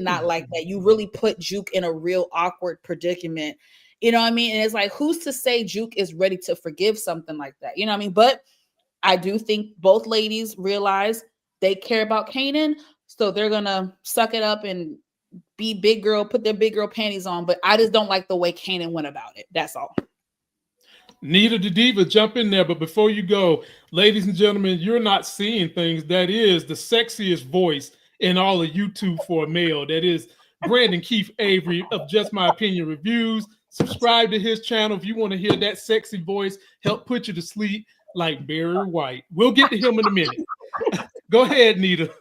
not like that. You really put Juke in a real awkward predicament. You know what I mean? And it's like, who's to say Juke is ready to forgive something like that? You know what I mean? But I do think both ladies realize they care about Kanan, so they're gonna suck it up and be big girl, put their big girl panties on. But I just don't like the way Kanan went about it. That's all. Nita the Diva, jump in there. But before you go, ladies and gentlemen, you're not seeing things. That is the sexiest voice in all of YouTube for a male. That is Brandon Keith Avery of Just My Opinion Reviews. Subscribe to his channel if you want to hear that sexy voice help put you to sleep like Barry White. We'll get to him in a minute. Go ahead, Nita.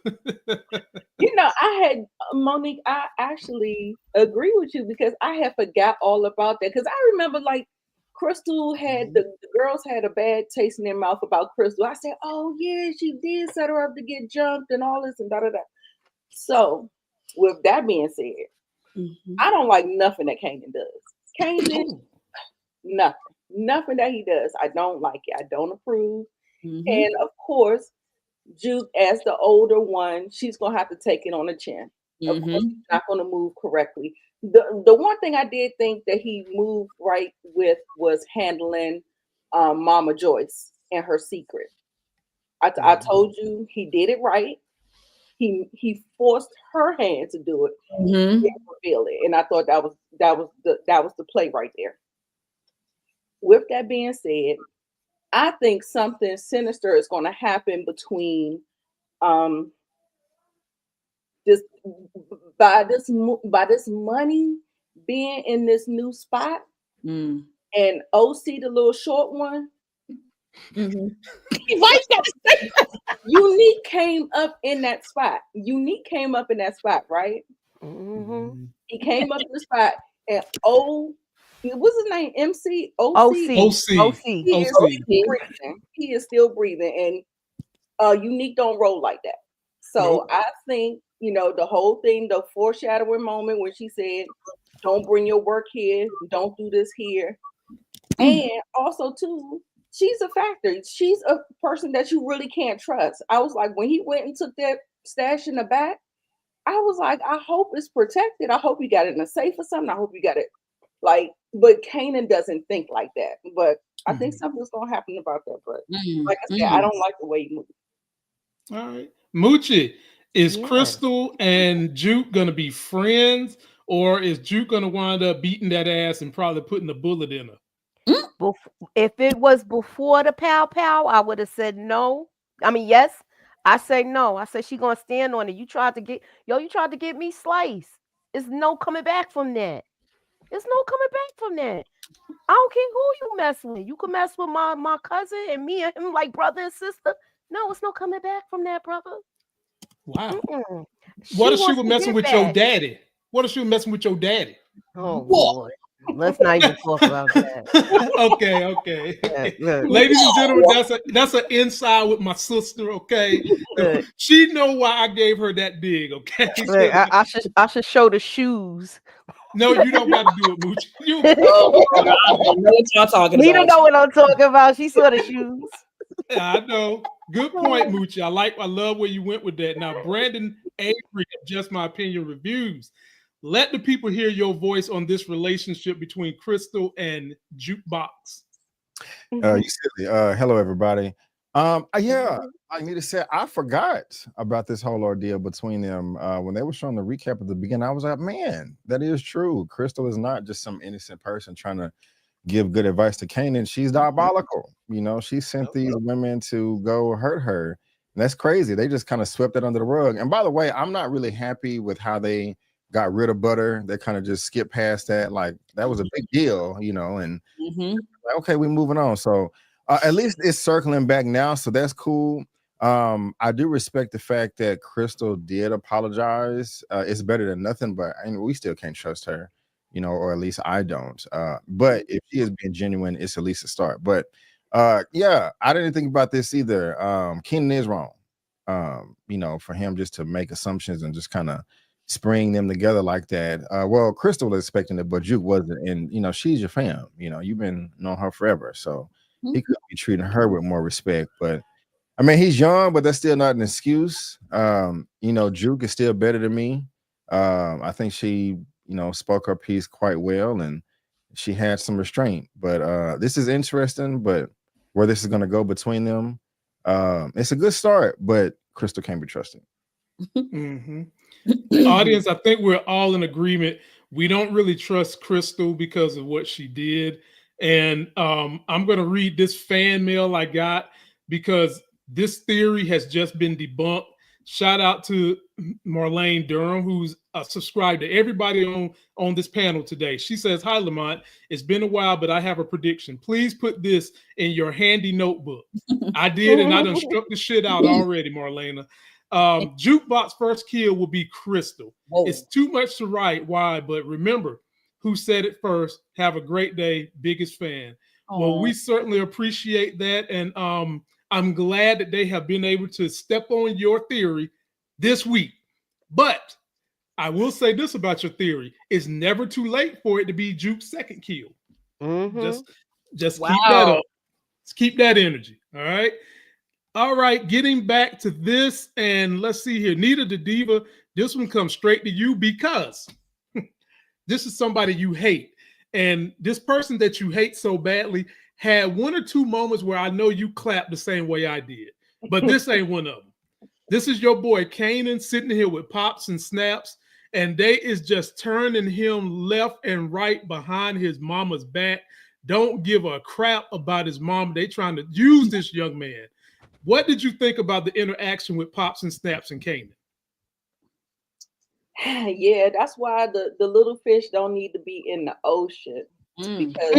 I had Monique. I actually agree with you because I had forgot all about that. Because I remember, like, Crystal had the girls had a bad taste in their mouth about Crystal. I said, "Oh yeah, she did set her up to get jumped and all this and da da da." So, with that being said, I don't like nothing that Kanan does. Kanan, nothing that he does. I don't like it. I don't approve. And of course, Juke, as the older one, she's gonna have to take it on the chin. Of course, she's not gonna move correctly. The one thing I did think that he moved right with was handling Mama Joyce and her secret. I told you he did it right. He forced her hand to do it and reveal it, and I thought that was the play right there. With that being said, I think something sinister is going to happen between this money being in this new spot and OC, the little short one. Unique came up in that spot. Right? He came up in the spot, and what's his name? MC OC. He is still breathing, and Unique don't roll like that. So I think the whole thing, the foreshadowing moment when she said, "Don't bring your work here. Don't do this here," and also too, she's a factor. She's a person that you really can't trust. I was like, when he went and took that stash in the back, I was like, I hope it's protected. I hope you got it in a safe or something. I hope you got it but Kanan doesn't think like that. But I think something's gonna happen about that. But like I said, I don't like the way you move. All right. Moochie, is Crystal and Juke gonna be friends, or is Juke gonna wind up beating that ass and probably putting a bullet in her? If it was before the pow, I would have said no. I mean, yes. I say no. I said she gonna stand on it. You tried to get me sliced. There's no coming back from that. I don't care who you mess with. You can mess with my cousin and me and him like brother and sister. No, it's no coming back from that, brother. Wow. What if she was messing with your daddy? Oh, Lord. Let's not even talk about that. Okay. Ladies and gentlemen, that's an inside with my sister, okay? She know why I gave her that dig, okay? I should show the shoes. No, you don't got to do it, Mooch. I don't know what y'all talking about. You don't know what I'm talking about. She saw the shoes. Yeah, I know. Good point, Moochie. I love where you went with that. Now, Brandon Avery of Just My Opinion Reviews. Let the people hear your voice on this relationship between Crystal and Jukebox. You silly. Hello, everybody. Yeah, I need to say I forgot about this whole ordeal between them. When they were showing the recap at the beginning, I was like, man, that is true. Crystal is not just some innocent person trying to give good advice to Kanan. She's diabolical. She sent these women to go hurt her. And that's crazy. They just kind of swept it under the rug. And by the way, I'm not really happy with how they got rid of Butter. They kind of just skipped past that. Like, that was a big deal, and like, okay, we're moving on. So at least it's circling back now. So that's cool. I do respect the fact that Crystal did apologize. It's better than nothing, but we still can't trust her, or at least I don't. But if she is being genuine, it's at least a start. But yeah, I didn't think about this either. Kanan is wrong. For him just to make assumptions and just kind of spring them together like that. Well, Crystal was expecting it, but Juke wasn't. And she's your fam. You've been knowing her forever. So he could be treating her with more respect. But I mean, he's young, but that's still not an excuse. Juke is still better than me. I think she, spoke her piece quite well, and she had some restraint. But this is interesting. But where this is going to go between them, it's a good start. But Crystal can't be trusted. Mm-hmm. Audience, I think we're all in agreement. We don't really trust Crystal because of what she did. And I'm going to read this fan mail I got because this theory has just been debunked. Shout out to Marlene Durham, who's subscribed to everybody on this panel today. She says, "Hi, Lamont. It's been a while, but I have a prediction. Please put this in your handy notebook." I did, and I done struck the shit out already, Marlena. Jukebox first kill will be Crystal. Whoa. It's too much to write. Why? But remember who said it first. Have a great day. Biggest fan. Well, we certainly appreciate that. And I'm glad that they have been able to step on your theory this week. But I will say this about your theory. It's never too late for it to be Juke's second kill. Just keep that up. Just keep that energy. All right. All right, getting back to this, and let's see here. Nita the Diva, this one comes straight to you because this is somebody you hate. And this person that you hate so badly had one or two moments where I know you clapped the same way I did. But this ain't one of them. This is your boy Kanan sitting here with Pops and Snaps, and they is just turning him left and right behind his mama's back. Don't give a crap about his mom. They trying to use this young man. What did you think about the interaction with Pops and Snaps and Kanan? Yeah, that's why the little fish don't need to be in the ocean because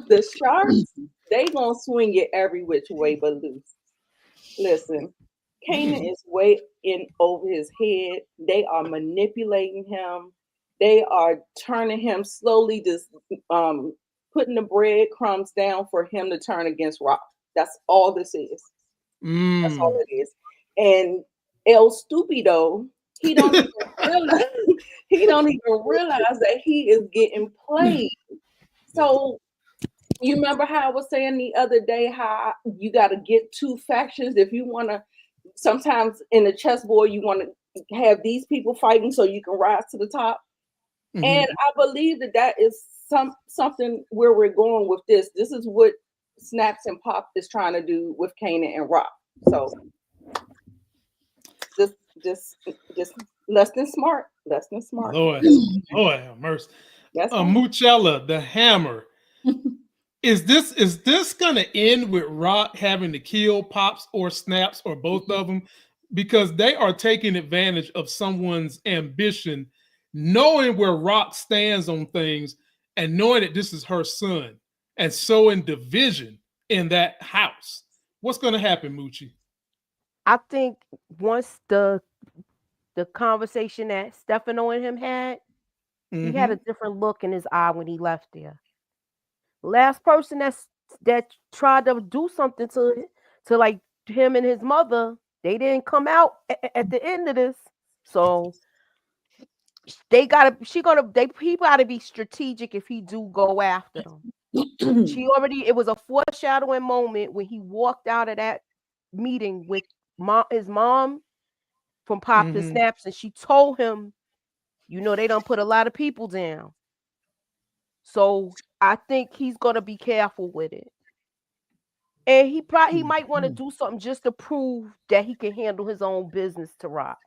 the sharks, they gonna swing it every which way but loose. Listen, Kanan is way in over his head. They are manipulating him. They are turning him slowly, just putting the breadcrumbs down for him to turn against Rock. That's all this is. That's all it is. And El Stupido, he don't even realize that he is getting played. So you remember how I was saying the other day how you got to get two factions if you want to. Sometimes in the chessboard you want to have these people fighting so you can rise to the top. And I believe that is something where we're going with this. This is what Snaps and Pop is trying to do with Kanan and Rock. So just less than smart. Lord have mercy. Muchella, the hammer. Is this gonna end with Rock having to kill Pops or Snaps or both of them? Because they are taking advantage of someone's ambition, knowing where Rock stands on things and knowing that this is her son. And sowing division in that house. What's going to happen, Moochie? I think once the conversation that Stefano and him had, he had a different look in his eye when he left there. Last person that tried to do something to like him and his mother, they didn't come out at the end of this. So he gotta be strategic if he do go after them. It was a foreshadowing moment when he walked out of that meeting with his mom from Pop and Snaps, and she told him, they done put a lot of people down. So I think he's gonna be careful with it. And he might want to do something just to prove that he can handle his own business to Rock.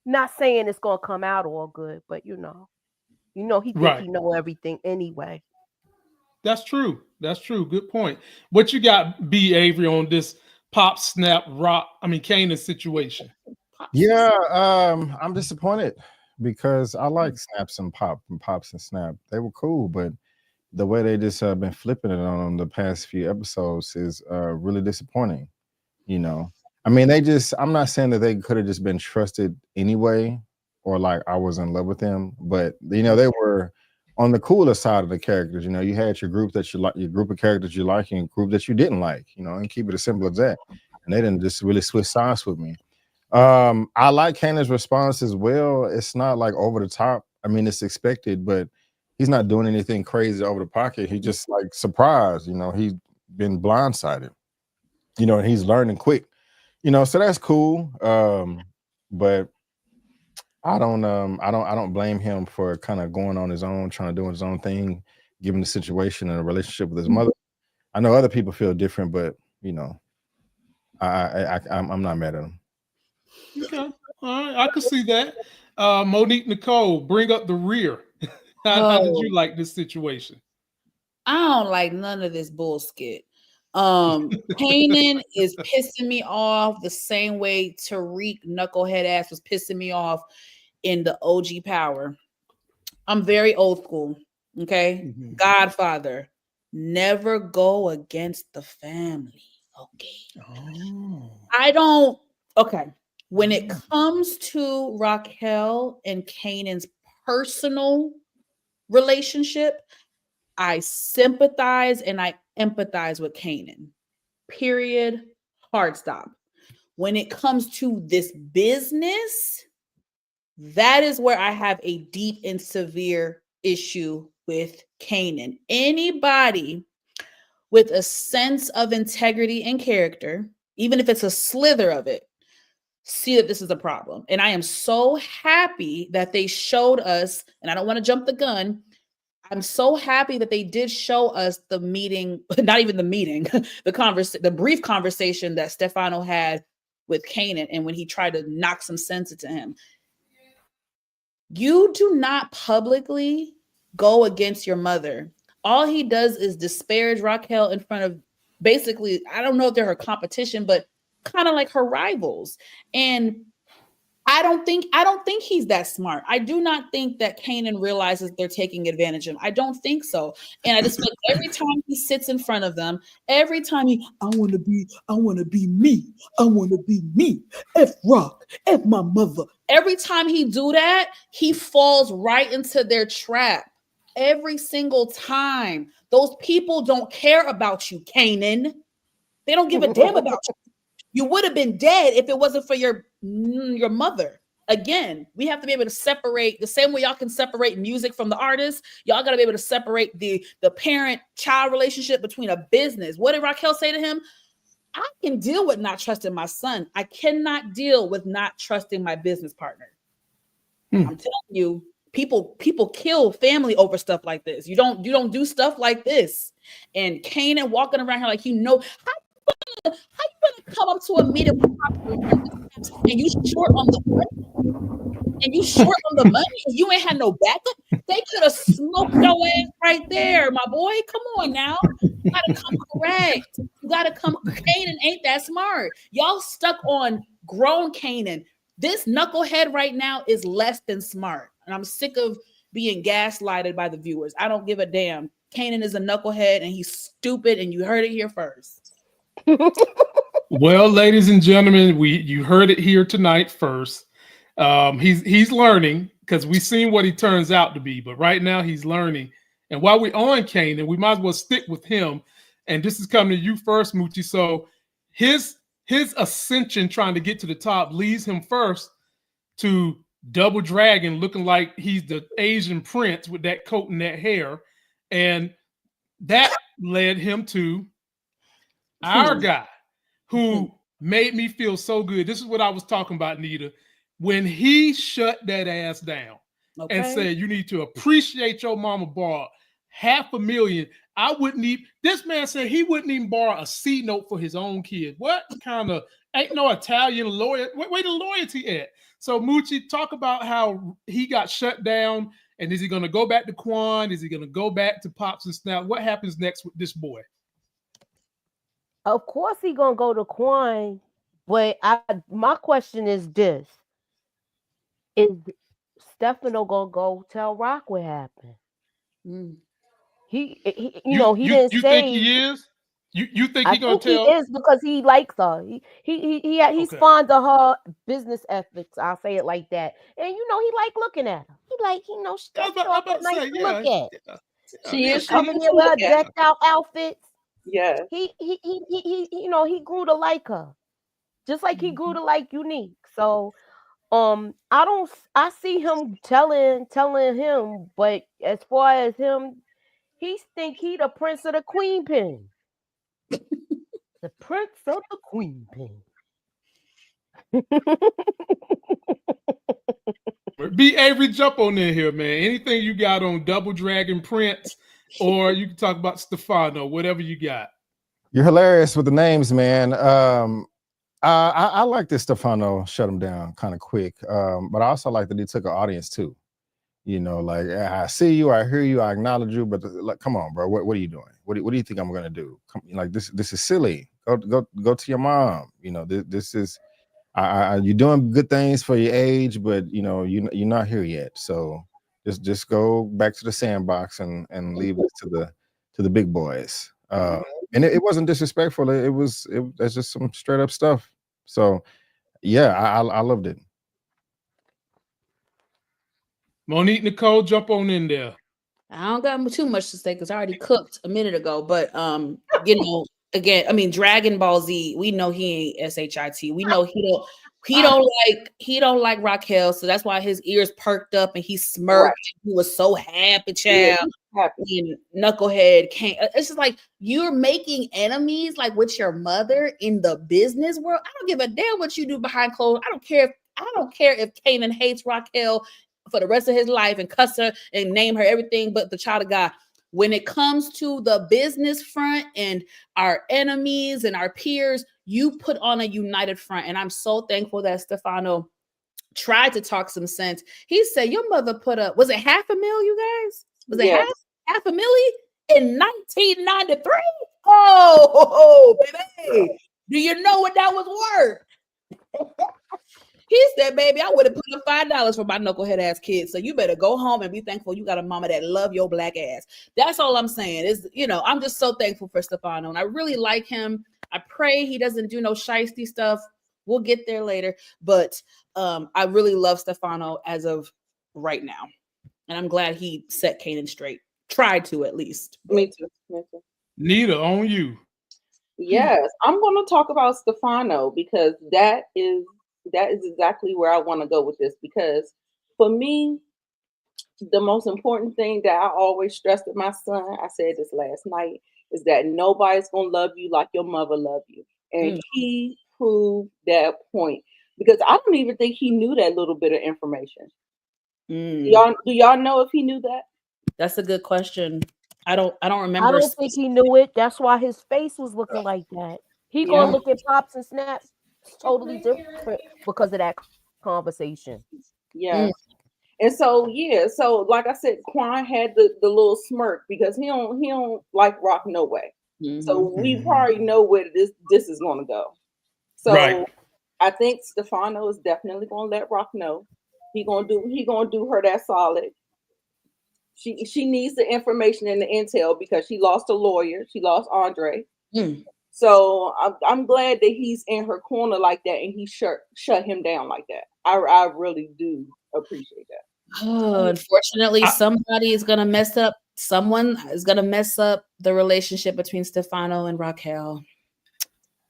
Not saying it's gonna come out all good, but he think he know everything anyway. That's true. Good point. What you got, B. Avery, on this Pop, Snap, Kanan situation? Yeah, I'm disappointed because I like Snaps and Pops and Snap. They were cool, but the way they just been flipping it on them the past few episodes is really disappointing. I'm not saying that they could have just been trusted anyway, or like I was in love with them, but they were on the cooler side of the characters. You had your group that you like, your group of characters you like, and group that you didn't like, and keep it as simple as that. And they didn't just really switch sides with me. I like Kanan's response as well. It's not like over the top. It's expected, but he's not doing anything crazy over the pocket. He just like surprised, he's been blindsided, and he's learning quick, so that's cool. But I don't blame him for kind of going on his own, trying to do his own thing, given the situation and a relationship with his mother. I know other people feel different, but I'm not mad at him. Okay. All right. I can see that. Monique Nicole, bring up the rear. How did Oh, you like this situation? I don't like none of this bullshit. Kanan is pissing me off the same way Tariq knucklehead ass was pissing me off in the OG Power. I'm very old school. Okay. Mhm. Godfather. Never go against the family. Okay. Oh. I don't. Okay. When it comes to Raquel and Kanan's personal relationship, I sympathize and I empathize with Kanan. Period. Hard stop. When it comes to this business, that is where I have a deep and severe issue with Kanan. Anybody with a sense of integrity and character, even if it's a slither of it, see that this is a problem. And I am so happy that they showed us, and I don't want to jump the gun. I'm so happy that they did show us the meeting, not even the meeting, the brief conversation that Stefano had with Kanan, and when he tried to knock some sense into him. You do not publicly go against your mother. All he does is disparage Raquel in front of, basically, I don't know if they're her competition, but kind of like her rivals. And I don't think he's that smart. I do not think that Kanan realizes they're taking advantage of him. I don't think so. And I just feel like every time he sits in front of them, every time I want to be me. I want to be me. F Rock, F my mother. Every time he do that, he falls right into their trap. Every single time. Those people don't care about you, Kanan. They don't give a damn about you. You would have been dead if it wasn't for your mother. Again, we have to be able to separate the same way y'all can separate music from the artist. Y'all got to be able to separate the parent-child relationship between a business. What did Raquel say to him? I can deal with not trusting my son. I cannot deal with not trusting my business partner. I'm telling you, people kill family over stuff like this. You don't do stuff like this. And Kanan walking around here like how you gonna come up to a meeting with and you short on the money and you ain't had no backup? They could have smoked your ass right there, my boy. Come on now. You gotta come correct. You gotta come. Kanan ain't that smart. Y'all stuck on grown Kanan. This knucklehead right now is less than smart. And I'm sick of being gaslighted by the viewers. I don't give a damn. Kanan is a knucklehead and he's stupid, and you heard it here first. Well, ladies and gentlemen, you heard it here tonight first. He's learning because we've seen what he turns out to be, but right now he's learning. And while we're on Kanan, we might as well stick with him. And this is coming to you first, Moochie. So his ascension, trying to get to the top, leads him first to Double Dragon, looking like he's the Asian prince with that coat and that hair, and that led him to our guy, who made me feel so good. This is what I was talking about, Nita. When he shut that ass down and said, you need to appreciate your mama borrowed $500,000. I wouldn't even, this man said he wouldn't even borrow a C note for his own kid. What kind of, ain't no Italian lawyer, where the loyalty at? So Moochie, talk about how he got shut down, and is he going to go back to Quan? Is he going to go back to Pops and Snap? What happens next with this boy? Of course he gonna go to Quan, but my question is this: is Stefano gonna go tell Rock what happened? He didn't you say. think he is? You think I he gonna think he tell? is because he likes her. He's Okay. fond of her business ethics. I'll say it like that. And he like looking at her. He like she I was about to nice say, to look at. She She is coming cute in to with her look at. decked out outfits. Yeah. He grew to like her, just like he grew to like Unique. So I see him telling him, but as far as him, he think he the prince of the queen pin. The prince of the queen pin. Be Avery, jump on in here, man. Anything you got on Double Dragon Prince, or you can talk about Stefano, whatever you got. You're hilarious with the names, man. I like this Stefano shut him down kind of quick, but I also like that he took an audience too. You know, like I see you, I hear you, I acknowledge you, but like, come on, bro, what are you doing? What do you think I'm gonna do? Like this is silly. Go to your mom. You know, this is you're doing good things for your age, but you know you're not here yet. So just go back to the sandbox and leave it to the big boys. And it wasn't disrespectful. That's just some straight up stuff. So yeah, I loved it. Monique Nicole, jump on in there. I don't got too much to say because I already cooked a minute ago. But you know, again, I mean, Dragon Ball Z. We know he ain't shit. We know he don't like Raquel, so that's why his ears perked up and he smirked. Right. He was so happy, child. Yeah, and Knucklehead can't. It's just like you're making enemies like with your mother in the business world. I don't give a damn what you do behind closed. I don't care if Kanan hates Raquel for the rest of his life and cuss her and name her everything but the child of God. When it comes to the business front and our enemies and our peers, you put on a united front. And I'm so thankful that Stefano tried to talk some sense. He said, your mother put up, was it $500,000, you guys? Was it half a million in 1993? Oh, baby. Do you know what that was worth? He said, baby, I would have put up $5 for my knucklehead ass kids. So you better go home and be thankful you got a mama that love your black ass. That's all I'm saying is, you know, I'm just so thankful for Stefano and I really like him. I pray he doesn't do no shiesty stuff. We'll get there later. But I really love Stefano as of right now. And I'm glad he set Kanan straight. Tried to at least. Me too. Nita, on you. Yes, I'm going to talk about Stefano because that is exactly where I want to go with this, because for me, the most important thing that I always stress to my son, I said this last night, is that nobody's going to love you like your mother loved you. And he proved that point, because I don't even think he knew that little bit of information. Do y'all know if he knew that? That's a good question. I don't remember. I don't think he knew it. That's why his face was looking like that. He gonna look at Pops and Snaps totally different because of that conversation. Yeah. And so so like I said, Quan had the little smirk because he don't like Rock no way. So we probably know where this is gonna go. So I think Stefano is definitely gonna let Rock know. He gonna do her that solid. She needs the information and the intel because she lost a lawyer. She lost Andre. So I'm glad that he's in her corner like that and he shut him down like that. I really do appreciate that. Oh, unfortunately, somebody is gonna mess up. Someone is gonna mess up the relationship between Stefano and Raquel.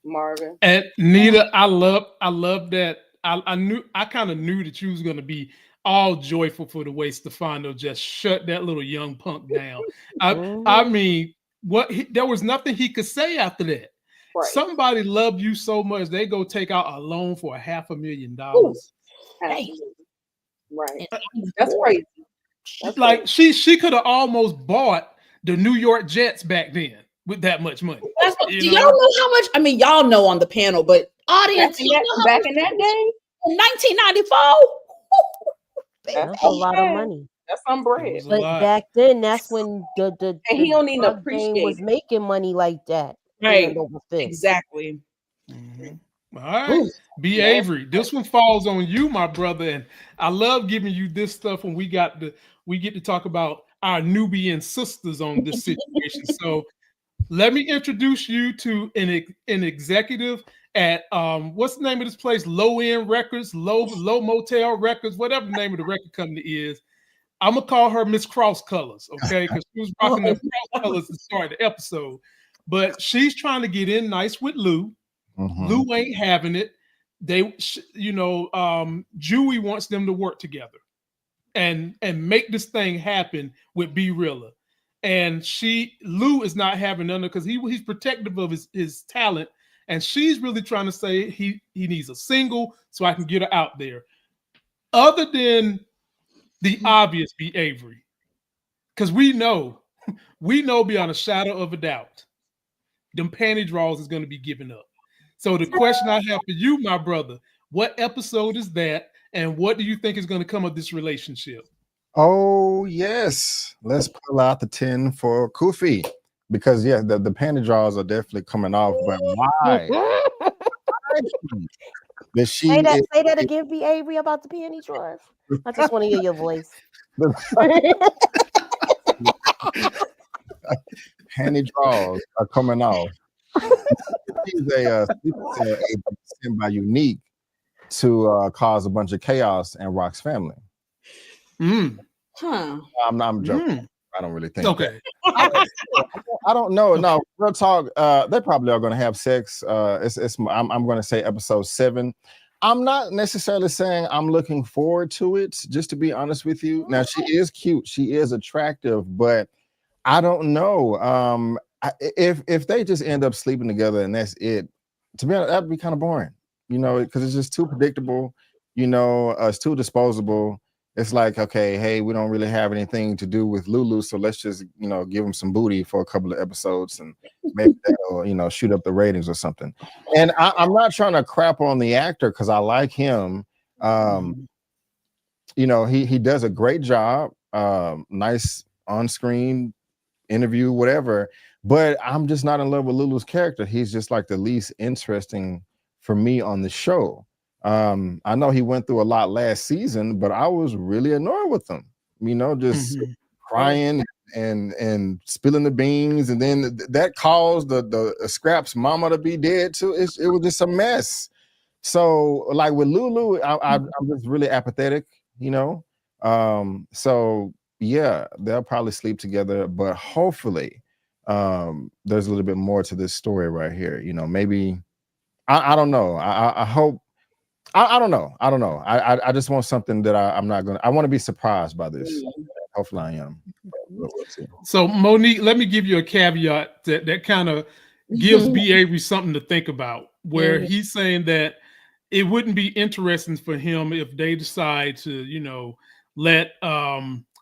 Marvin and Nita, I love that. I kind of knew that you was gonna be all joyful for the way Stefano just shut that little young punk down. I mean, there was nothing he could say after that. Right. Somebody loved you so much they go take out a loan for $500,000. Hey. Right. That's crazy. That's like crazy. She could have almost bought the New York Jets back then with that much money. Do y'all know how much? I mean, y'all know on the panel, but audience, back in that day, in 1994. That's a lot of money. That's some bread. But back then, that's when the and he don't even appreciate was making money like that. Right. Exactly. All right. B. Avery, this one falls on you, my brother. And I love giving you this stuff when we get to talk about our Nubian sisters on this situation. So let me introduce you to an executive at what's the name of this place? Low End Records, Low Motel Records, whatever the name of the record company is. I'm gonna call her Miss Cross Colors, okay? Because she was rocking the Cross Colors to start the episode. But she's trying to get in nice with Lou. Lou ain't having it. They, Jewy wants them to work together and make this thing happen with B Rilla. And Lou is not having none because he's protective of his talent. And she's really trying to say he needs a single so I can get her out there. Other than the obvious be Avery. Because we know beyond a shadow of a doubt, them panty draws is going to be given up. So the question I have for you, my brother, what episode is that? And what do you think is going to come of this relationship? Oh, yes. Let's pull out the 10 for Kofi. Because, yeah, the panty draws are definitely coming off. But why? That she Say that, is, say that again, B. Avery, about the panty drawers. I just want to hear your voice. panty draws are coming off. She's a sleeper cell agent sent by Unique to cause a bunch of chaos in Rock's family. Huh. I'm joking. I don't really think. Okay. I don't know. No, real talk. They probably are going to have sex. I'm going to say episode 7. I'm not necessarily saying I'm looking forward to it. Just to be honest with you. Now she is cute. She is attractive, but I don't know. If they just end up sleeping together and that's it, to be honest, that'd be kind of boring. You know, because it's just too predictable. You know, it's too disposable. It's like, okay, hey, we don't really have anything to do with Lulu, so let's just, you know, give him some booty for a couple of episodes and maybe that'll, you know, shoot up the ratings or something. And I'm not trying to crap on the actor because I like him. You know, he does a great job. Nice on-screen interview, whatever. But I'm just not in love with Lulu's character. He's just like the least interesting for me on the show. I know he went through a lot last season, but I was really annoyed with him. You know, just crying and spilling the beans, and then that caused the Scrap's mama to be dead too. It was just a mess. So, like with Lulu, I'm just really apathetic. You know, so yeah, they'll probably sleep together, but hopefully, there's a little bit more to this story right here. You know, maybe I don't know. I hope. I don't know. I just want something that I'm not gonna. I want to be surprised by this. Hopefully, I am. We'll see. So Monique, let me give you a caveat that kind of gives B. Avery something to think about. Where he's saying that it wouldn't be interesting for him if they decide to, you know, let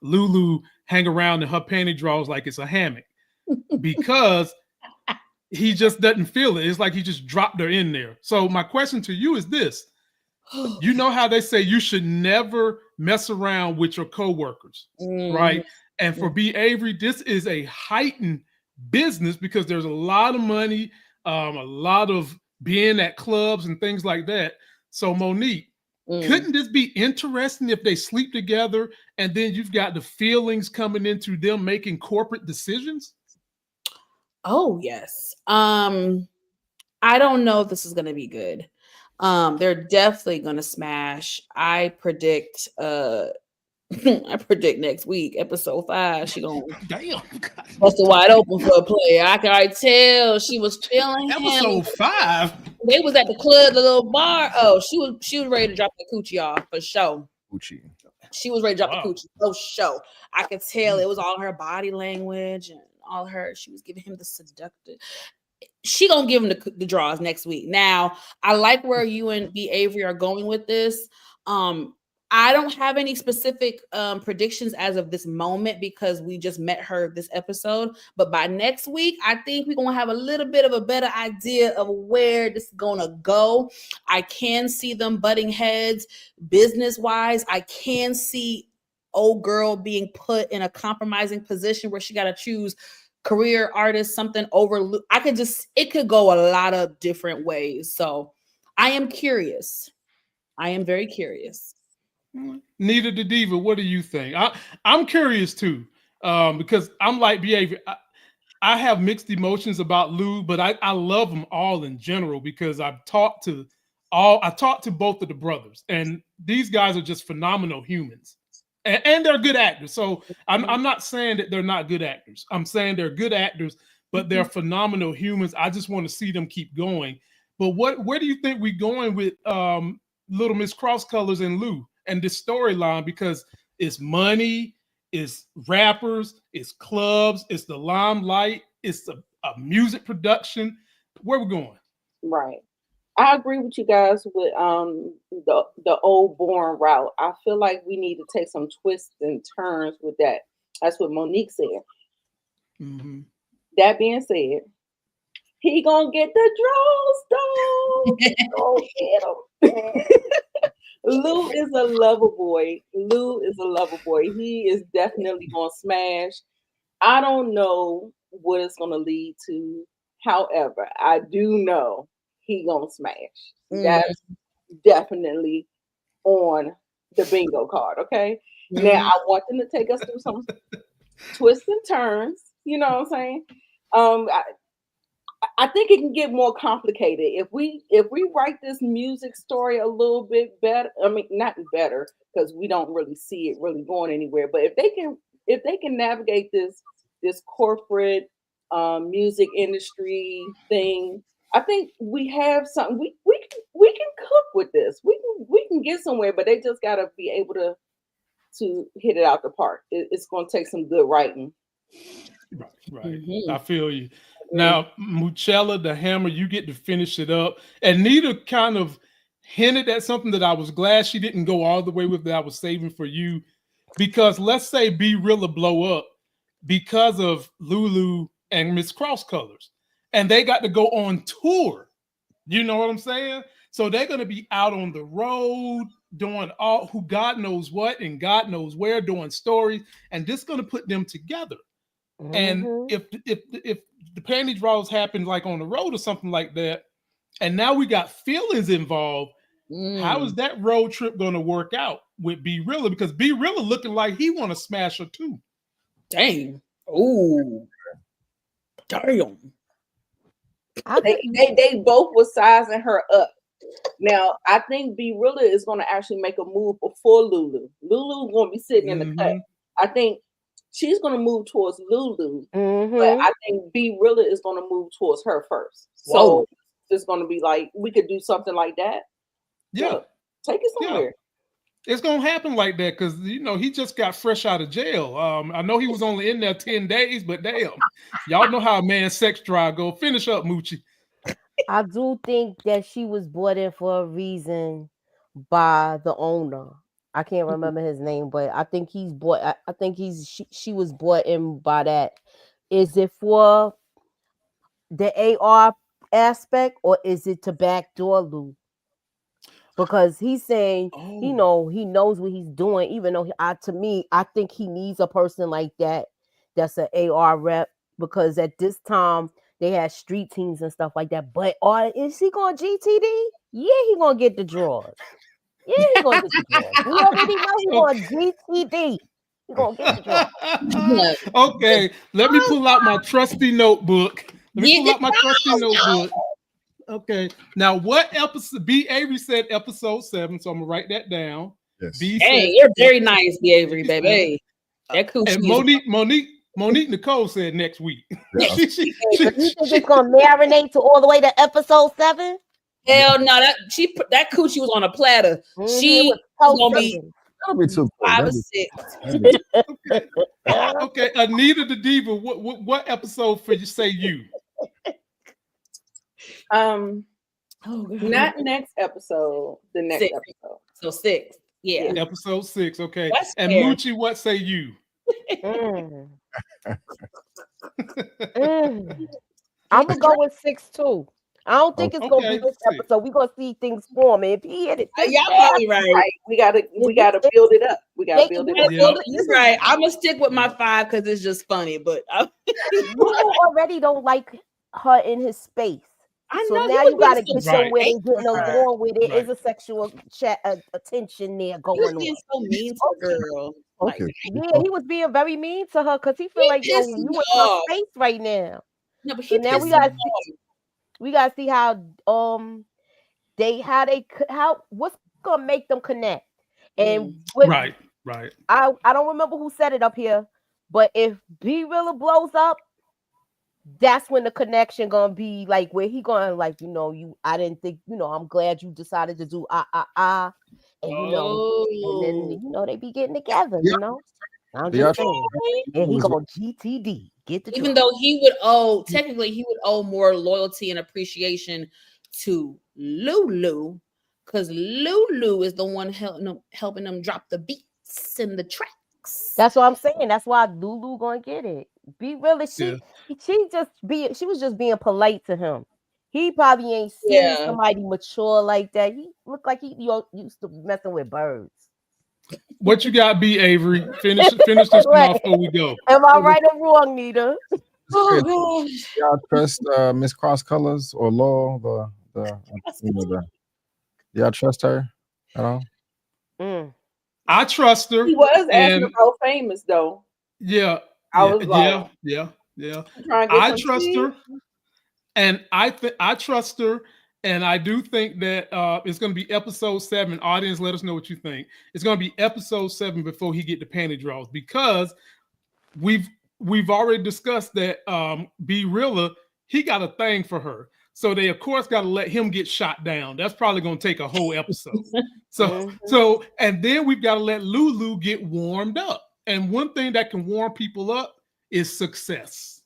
Lulu hang around in her panty drawers like it's a hammock, because he just doesn't feel it. It's like he just dropped her in there. So my question to you is this. You know how they say you should never mess around with your coworkers, right? And for B. Avery, this is a heightened business because there's a lot of money, a lot of being at clubs and things like that. So Monique, couldn't this be interesting if they sleep together and then you've got the feelings coming into them making corporate decisions? Oh, yes. I don't know if this is going to be good. They're definitely gonna smash. I predict next week, episode 5, she gonna bust it wide open for a play. I can already tell she was feeling episode 5. They was at the club, the little bar. Oh, she was ready to drop the coochie off for sure. She was ready to drop the coochie for sure. I could tell it was all her body language and all her. She was giving him the seductive. She gonna give him the draws next week. Now, I like where you and B. Avery are going with this. I don't have any specific predictions as of this moment because we just met her this episode. But by next week, I think we're gonna have a little bit of a better idea of where this is gonna go. I can see them butting heads business-wise. I can see old girl being put in a compromising position where she got to choose career artist, something over. It could go a lot of different ways. So I am curious. I am very curious. Nita the Diva, what do you think? I'm curious too, because I'm like behavior. I have mixed emotions about Lou, but I love them all in general because I talked to both of the brothers, and these guys are just phenomenal humans. And they're good actors. So I'm not saying that they're not good actors. I'm saying they're good actors, but they're phenomenal humans. I just want to see them keep going. But where do you think we're going with Little Miss Cross Colors and Lou and this storyline? Because it's money, it's rappers, it's clubs, it's the limelight, it's a music production. Where we going? Right. I agree with you guys with the old boring route. I feel like we need to take some twists and turns with that. That's what Monique said. Mhm. That being said, he gonna get the draws though. Go get him. Lou is a lover boy. Lou is a lover boy. He is definitely gonna smash. I don't know what it's gonna lead to. However, I do know he gonna smash. That's definitely on the bingo card. Okay. Now I want them to take us through some twists and turns. You know what I'm saying? I think it can get more complicated if we write this music story a little bit better. I mean, not better because we don't really see it really going anywhere. But if they can navigate this corporate music industry thing, I think we have something. We can cook with this. We can get somewhere, but they just gotta be able to hit it out the park. It's gonna take some good writing. Right. I feel you. Now, Muchella, the hammer, you get to finish it up. And Nita kind of hinted at something that I was glad she didn't go all the way with, that I was saving for you. Because let's say Be Real blow up because of Lulu and Miss Cross Colors. And they got to go on tour. You know what I'm saying? So they're going to be out on the road doing all who God knows what and God knows where, doing stories. And this is going to put them together. And if the panty draws happen like on the road or something like that, and now we got feelings involved, how is that road trip going to work out with B Rilla? Because B Rilla looking like he want to smash her too. Dang. Oh. Damn. They both were sizing her up. Now I think B Rilla is going to actually make a move before Lulu. Lulu's going to be sitting in the cut. I think she's going to move towards Lulu, but I think B Rilla is going to move towards her first. So it's going to be like, we could do something like that. Yeah. Look, take it somewhere. Yeah. It's going to happen like that because, you know, he just got fresh out of jail. I know he was only in there 10 days, but damn, y'all know how a man's sex drive go. Finish up, Moochie. I do think that she was brought in for a reason by the owner. I can't remember his name, but I think he's bought. I think she was brought in by that. Is it for the AR aspect or is it to backdoor Lou? Because he's saying he knows what he's doing, even though to me, I think he needs a person like that that's an AR rep, because at this time they had street teams and stuff like that. But is he going GTD? Yeah, he gonna get the drawers. Yeah, he's gonna get the draws. We already know he's going GTD. He's gonna get the draws. Okay, let me pull out my trusty notebook. Okay, now what episode? B. Avery said episode 7, so I'm gonna write that down. Yes. Hey, you're very nice, B. Avery, baby. That cool. And Monique Nicole said next week. Yeah. You think it's gonna marinate to all the way to episode 7? Hell no, that coochie was on a platter. She was gonna be That'll be too cool. 5 or 6. Okay, Anita the Diva, what episode for you say you? Not next episode. The next 6. episode. So 6. Yeah. Episode 6. Okay. That's and fair. Moochie, what say you? I'm gonna go with 6 too. I don't think it's gonna be this episode. We're gonna see things forming. If he hit it, y'all probably right. We gotta build it up. We gotta build it up. You're right. I'm gonna stick with my 5 because it's just funny. But you already don't like her in his space. I So know now you gotta get somewhere and get along with it. Right. Is a sexual attention there he going was on. being so mean to the girl. Okay. Yeah, he was being very mean to her because he feel like you in her space right now. No, but So now we gotta see how what's gonna make them connect. And Right. I don't remember who said it up here, but if B Rilla blows up, that's when the connection gonna be like where he gonna like, I didn't think, I'm glad you decided to do and and then they be getting together, I'm just saying. And he gonna GTD get the even job. though he would owe more loyalty and appreciation to Lulu, because Lulu is the one helping them drop the beats and the tracks. That's what I'm saying. That's why Lulu gonna get it. Be really, Yeah. she was just being polite to him. He probably ain't seen Yeah. somebody mature like that. He looked like he used to messing with birds. What you got, B. Avery? Finish this one Right. off before we go. Am I right or wrong, Nita? Oh gosh. Y'all trust Miss Cross Colors or Laurel? Y'all trust her at all? Mm. I trust her. He was asking And about famous though. yeah, I was like, yeah. trying to get I some trust tea. her, and I trust her, and I do think that it's going to be episode 7. Audience, let us know what you think. It's going to be episode 7 before he get the panty draws, because we've already discussed that B Rilla, he got a thing for her. So they of course got to let him get shot down. That's probably going to take a whole episode. So and then we've got to let Lulu get warmed up. And one thing that can warm people up is success.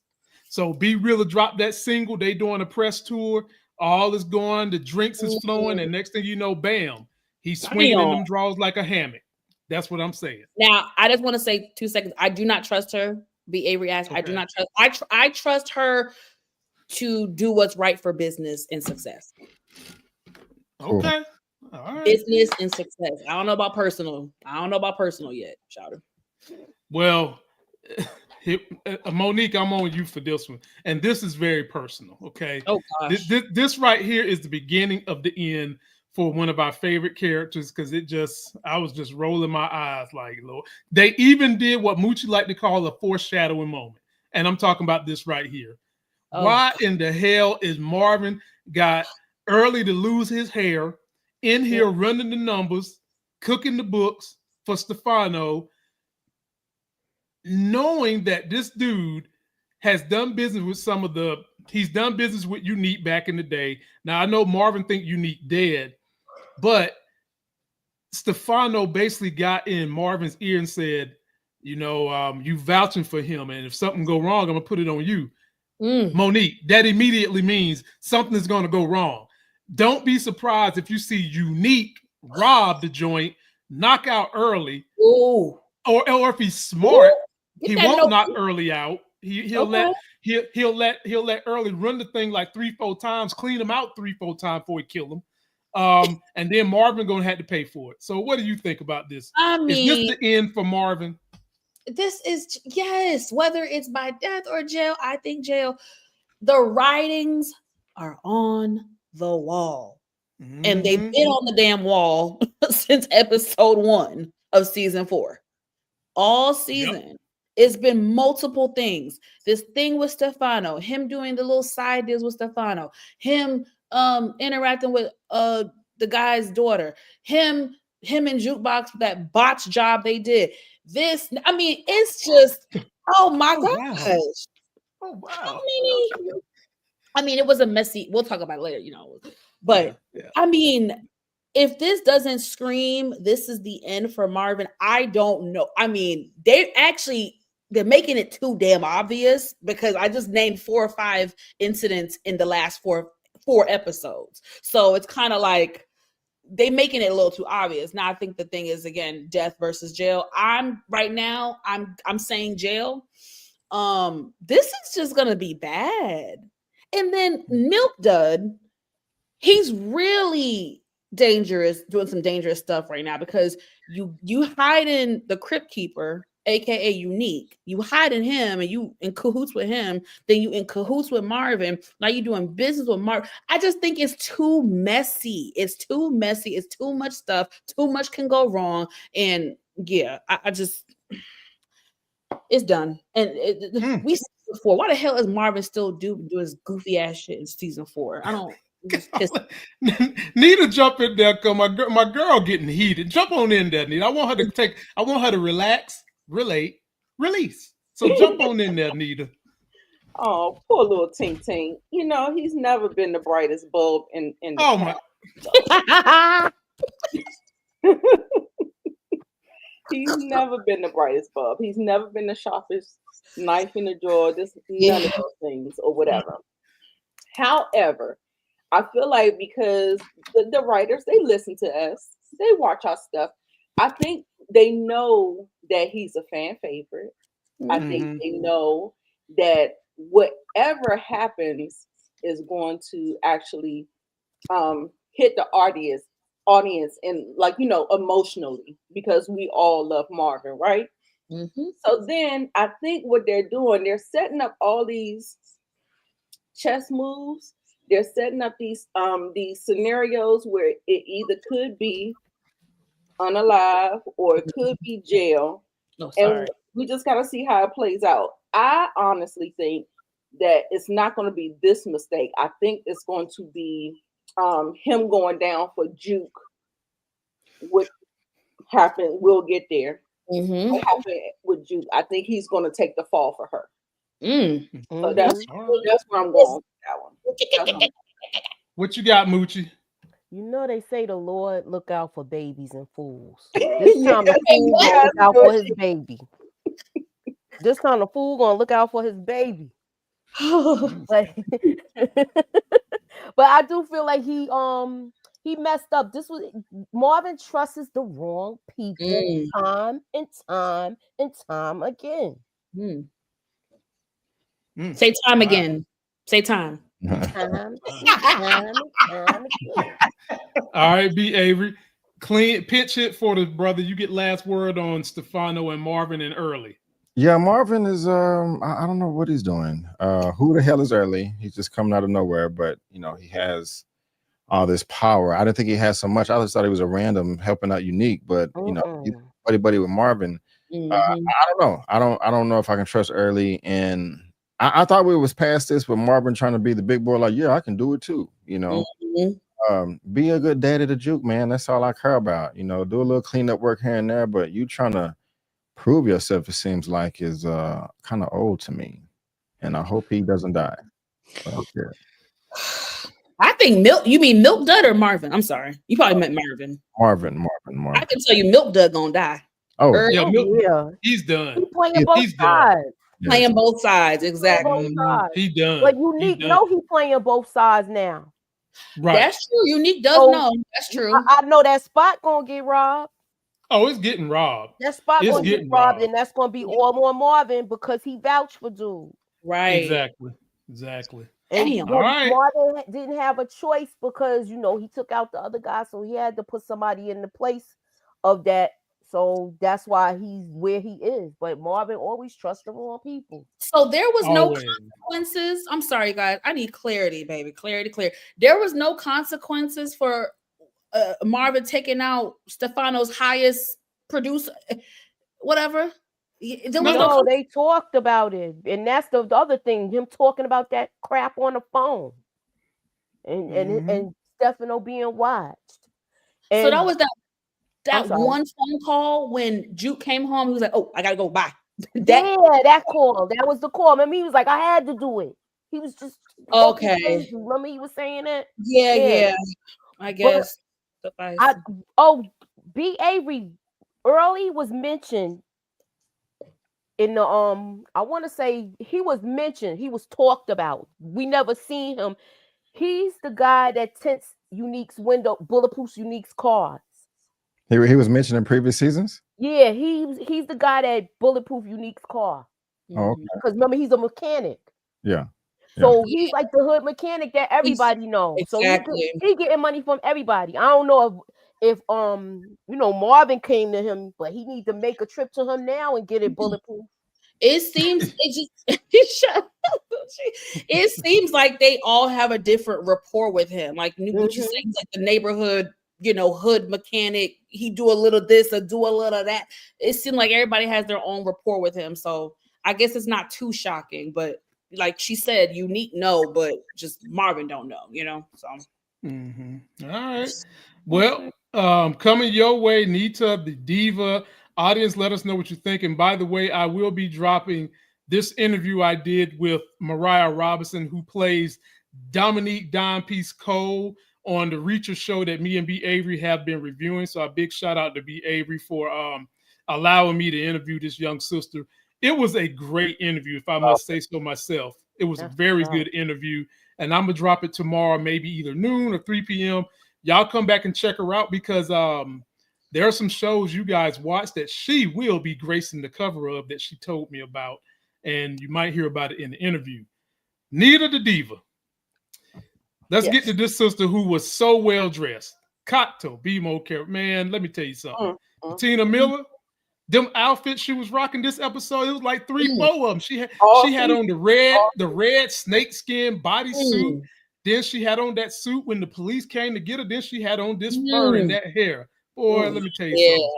So B Rilla dropped that single. They doing a press tour. All is going. The drinks is flowing, and next thing you know, bam, he's swinging in them draws like a hammock. That's what I'm saying. Now, I just want to say 2 seconds. I do not trust her. B. Avery asked. Okay. I do not trust. I trust her to do what's right for business and success. Okay. All right. Business and success. I don't know about personal. Yet, Shouter. Well, Monique, I'm on you for this one, and this is very personal. Okay. Oh gosh. This right here is the beginning of the end for one of our favorite characters, because I was just rolling my eyes like, Lord. They even did what Moochie like to call a foreshadowing moment, and I'm talking about this right here. Oh. Why in the hell is Marvin got early to lose his hair in here running the numbers, cooking the books for Stefano, knowing that this dude has done business with he's done business with Unique back in the day. Now, I know Marvin think Unique dead, but Stefano basically got in Marvin's ear and said, you vouching for him, and if something go wrong, I'm going to put it on you. Monique, that immediately means something's going to go wrong. Don't be surprised if you see Unique rob the joint, knock out early, or if he's smart, he won't knock early out. He'll let early run the thing like 3-4 times, clean him out 3-4 times before he kill him. And then Marvin gonna have to pay for it. So what do you think about this? I mean, is this the end for Marvin? This is, yes, whether it's by death or jail. I think jail. The writings are on the wall, and they've been on the damn wall since episode 1 of season 4. All season, it's been multiple things. This thing with Stefano, him doing the little side deals with Stefano, him interacting with the guy's daughter, him and Jukebox, that botch job they did. This, I mean, it's just, oh my gosh. Oh wow. I mean, it was a messy, we'll talk about it later, But I mean, if this doesn't scream, this is the end for Marvin, I don't know. I mean, they're making it too damn obvious, because I just named 4 or 5 incidents in the last four episodes. So it's kind of like they making it a little too obvious. Now I think the thing is, again, death versus jail. I'm saying jail. This is just gonna be bad. And then Milk Dud, he's really dangerous, doing some dangerous stuff right now, because you hide in the Crypt Keeper, aka Unique. You hide in him, and you in cahoots with him. Then you in cahoots with Marvin. Now you doing business with Marvin. I just think it's too messy. It's too messy. It's too much stuff. Too much can go wrong. And yeah, I just, it's done. And we said before, why the hell is Marvin still do his goofy ass shit in season 4? I don't. Nita, jump in there, cause my girl getting heated. Jump on in there, Nita. I want her to relax, relate, release. So jump on in there, Nita. Oh, poor little Tink Tink. He's never been the brightest bulb in the my. He's never been the brightest bulb. He's never been the sharpest knife in the drawer. None of those things or whatever. However, I feel like because the writers, they listen to us, they watch our stuff. I think they know that he's a fan favorite. I think Mhm. they know that whatever happens is going to actually hit the audience and like emotionally because we all love Marvin, right? Mm-hmm. So then I think what they're doing, they're setting up all these chess moves. They're setting up these scenarios where it either could be unalive or it could be jail, Oh, and sorry. we just gotta see how it plays out. I honestly think that it's not going to be this mistake. I think it's going to be him going down for Juke. What happened? We'll get there. Mm-hmm. What happened with Juke? I think he's going to take the fall for her. Mm. So that's Mhm. All right. that's where I'm going with that one. That's what I'm- What you got, Moochie? You know they say the Lord look out for babies and fools. This Yeah, time the fool gonna yes, look out for Lord. his baby. This time the fool gonna look out for his baby. But but I do feel like he messed up. This was Marvin trusts the wrong people Mm. time and time and time again. Mm. Mm. Say time Wow. again. Say time. Time and time and time again. All right, B. Avery. Clean pitch it for the brother. You get last word on Stefano and Marvin and Early. Yeah, Marvin is I don't know what he's doing. Who the hell is Early? He's just coming out of nowhere, but he has all this power. I didn't think he had so much. I just thought he was a random helping out Unique, but he's Mm-mm. buddy with Marvin. Mm-hmm. I don't know. I don't know if I can trust Early, and I thought we was past this with Marvin trying to be the big boy, like, yeah, I can do it too. Be a good daddy to Juke, man. That's all I care about. Do a little cleanup work here and there, but you trying to prove yourself, it seems like, is kind of old to me. And I hope he doesn't die. But yeah. I think Milk. You mean Milk Dud or Marvin? I'm sorry. You probably meant Marvin. Marvin. I can tell you, Milk Dud gonna die. Oh, Early. Yeah, Oh Milton, yeah. he's done. He playing He's- both He's done. sides. yes. Playing both sides, Playing exactly. both sides. He done. But He Unique done. know he playing both sides now. Right. That's true. Unique does So, know. That's true. I know that spot gonna get robbed. Oh, it's getting robbed. That spot It's gonna get getting robbed, robbed. and that's gonna be all on Marvin because he vouched for dude. Right. Exactly. And Damn. All right. Marvin didn't have a choice because he took out the other guy, so he had to put somebody in the place of that. So that's why he's where he is. But Marvin always trusts the wrong people. So there was no Always. consequences. I'm sorry, guys. I need clarity, baby. Clarity. There was no consequences for Marvin taking out Stefano's highest producer, whatever. There was No. No, they talked about it, and that's the other thing. Him talking about that crap on the phone, and Mhm. and Stefano being watched. So that was I'm that sorry. one phone call when Juke came home. He was like, "Oh, I gotta go. Bye." That call. That was the call. Remember, he was like, I had to do it. He was just Okay. crazy. Remember, he was saying that. Yeah. I guess. Suffice. B. Avery Early was mentioned in the I want to say he was mentioned. He was talked about. We never seen him. He's the guy that tints Unique's window, bulletproof Unique's cars. He was mentioned in previous seasons. Yeah, he's the guy that bulletproof Unique's car. Oh, okay. Because remember, he's a mechanic. Yeah. So he's like the hood mechanic that everybody knows. Exactly. So he getting money from everybody. I don't know if Marvin came to him, but he need to make a trip to him now and get it bulletproof. It seems it seems like they all have a different rapport with him. Like what you say, he's like the neighborhood, hood mechanic. He do a little this or do a little that. It seems like everybody has their own rapport with him. So I guess it's not too shocking, but like she said, Unique know, but just Marvin don't know, so. All right. Well, coming your way, Nita, the diva. Audience, let us know what you think. And by the way, I will be dropping this interview I did with Mariah Robinson, who plays Dominique Don Peace Cole on the Reacher show that me and B. Avery have been reviewing. So a big shout out to B. Avery for allowing me to interview this young sister. It was a great interview, if I must say so myself. It was a very good interview. and I'm gonna drop it tomorrow, maybe either noon or 3 p.m. Y'all come back and check her out because there are some shows you guys watch that she will be gracing the cover of that she told me about, and you might hear about it in the interview. Nita the Diva. Let's get to this sister who was so well dressed. Kato, be more careful. Man, let me tell you something. Tina Miller, them outfits she was rocking this episode, it was like 3-4 of them. She had on the red snakeskin bodysuit. Then she had on that suit when the police came to get her. Then she had on this fur and that hair. Boy, let me tell you something.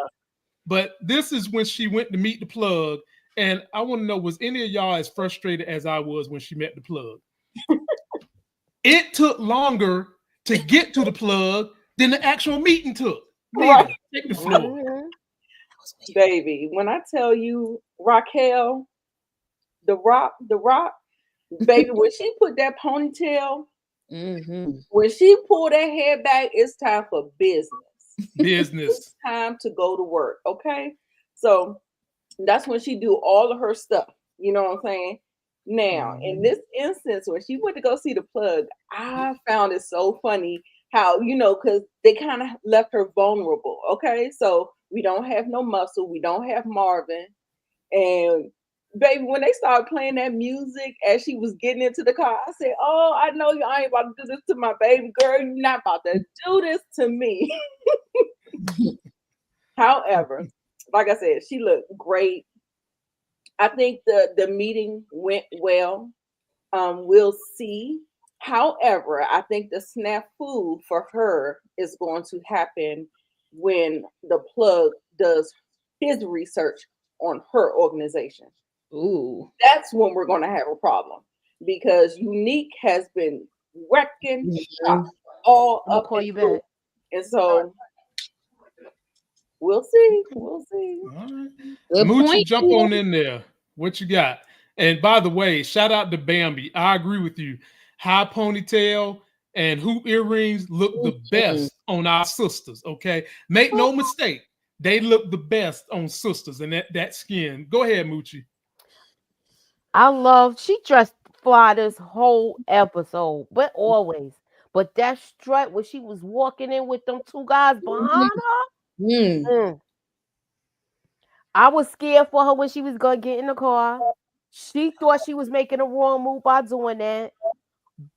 But this is when she went to meet the plug. And I want to know, was any of y'all as frustrated as I was when she met the plug? It took longer to get to the plug than the actual meeting took. Nita, take the floor. Baby, when I tell you Raquel, the rock, baby, when she put that ponytail, when she pulled that hair back, it's time for business. It's time to go to work. Okay. So that's when she do all of her stuff. You know what I'm saying? Now, in this instance, when she went to go see the plug, I found it so funny how, because they kind of left her vulnerable. Okay. So we don't have no muscle. We don't have Marvin. And baby, when they started playing that music as she was getting into the car, I said, oh, I know I ain't about to do this to my baby girl. You're not about to do this to me. However, like I said, she looked great. I think the meeting went well. We'll see. However, I think the snafu for her is going to happen when the plug does his research on her organization. Ooh, that's when we're going to have a problem because Unique has been wrecking shop all I'll up call and you through. back. And so we'll see. We'll see. All right. good Moochie, point. jump on in there. What you got? And by the way, shout out to Bambi. I agree with you. High ponytail and hoop earrings look the best on our sisters. Okay, make no mistake, they look the best on sisters and that skin. Go ahead, Moochie. She dressed fly this whole episode, but always. But that strut when she was walking in with them two guys behind her, I was scared for her when she was gonna get in the car. She thought she was making a wrong move by doing that,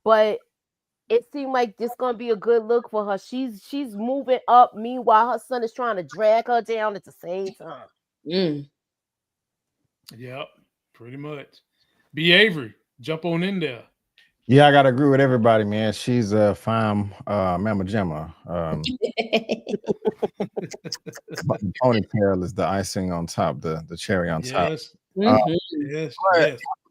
but it seemed like this gonna be a good look for her. She's moving up. Meanwhile, her son is trying to drag her down at the same time. Yep, pretty much. B. Avery, jump on in there. Yeah, I gotta agree with everybody, man. She's a fine Mama Gemma. The ponytail is the icing on top, the cherry on top. Yes.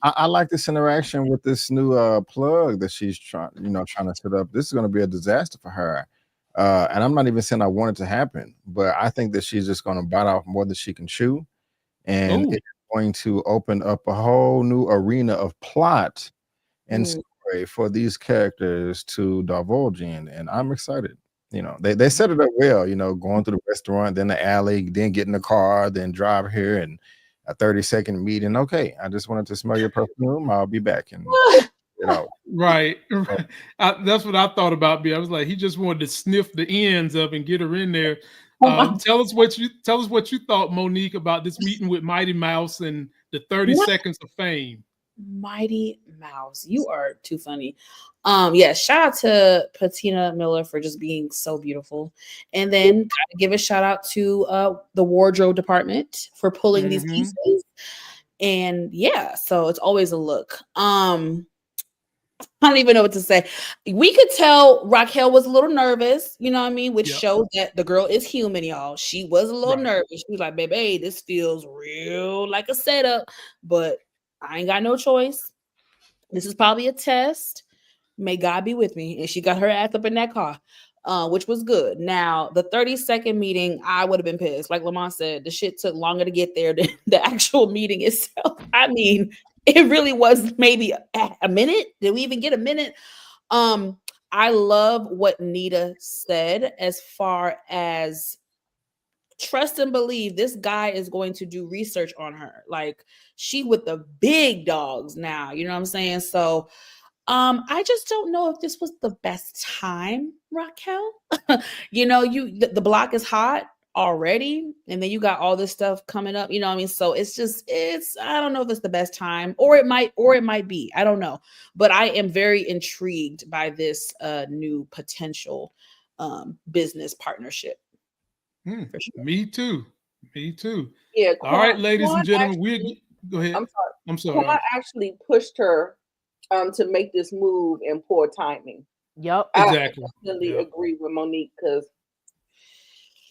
I like this interaction with this new plug that she's trying to set up. This is going to be a disaster for her. And I'm not even saying I want it to happen, but I think that she's just going to bite off more than she can chew. And it's going to open up a whole new arena of plot and story for these characters to divulge in. And I'm excited. They set it up well, going through the restaurant, then the alley, then get in the car, then drive here and a 30-second meeting. Okay, I just wanted to smell your perfume. I'll be back. And Right. That's what I thought about. I was like, he just wanted to sniff the ends of and get her in there. Tell us what you thought, Monique, about this meeting with Mighty Mouse and the 30 seconds of fame. Mighty Mouse, you are too funny. Shout out to Patina Miller for just being so beautiful, and then gotta give a shout out to the wardrobe department for pulling these pieces. And so it's always a look. I don't even know what to say. We could tell Raquel was a little nervous, you know what I mean? Which shows that the girl is human, y'all. She was a little nervous. She was like, baby, this feels real like a setup, but I ain't got no choice. This is probably a test. May God be with me. And she got her ass up in that car, which was good. Now, the 30-second meeting, I would have been pissed. Like Lamont said, the shit took longer to get there than the actual meeting itself. I mean, it really was maybe a minute. Did we even get a minute? I love what Nita said as far as trust and believe this guy is going to do research on her. Like, she with the big dogs now, you know what I'm saying? So I just don't know if this was the best time, Raquel. The block is hot already, and then you got all this stuff coming up. You know what I mean? So it's I don't know if it's the best time, or it might be. I don't know, but I am very intrigued by this new potential business partnership. For sure. Me too. Yeah. All right, ladies Quan and gentlemen, actually, go ahead. I'm sorry. Quan actually pushed her to make this move in poor timing. Yep. Exactly. I definitely agree with Monique because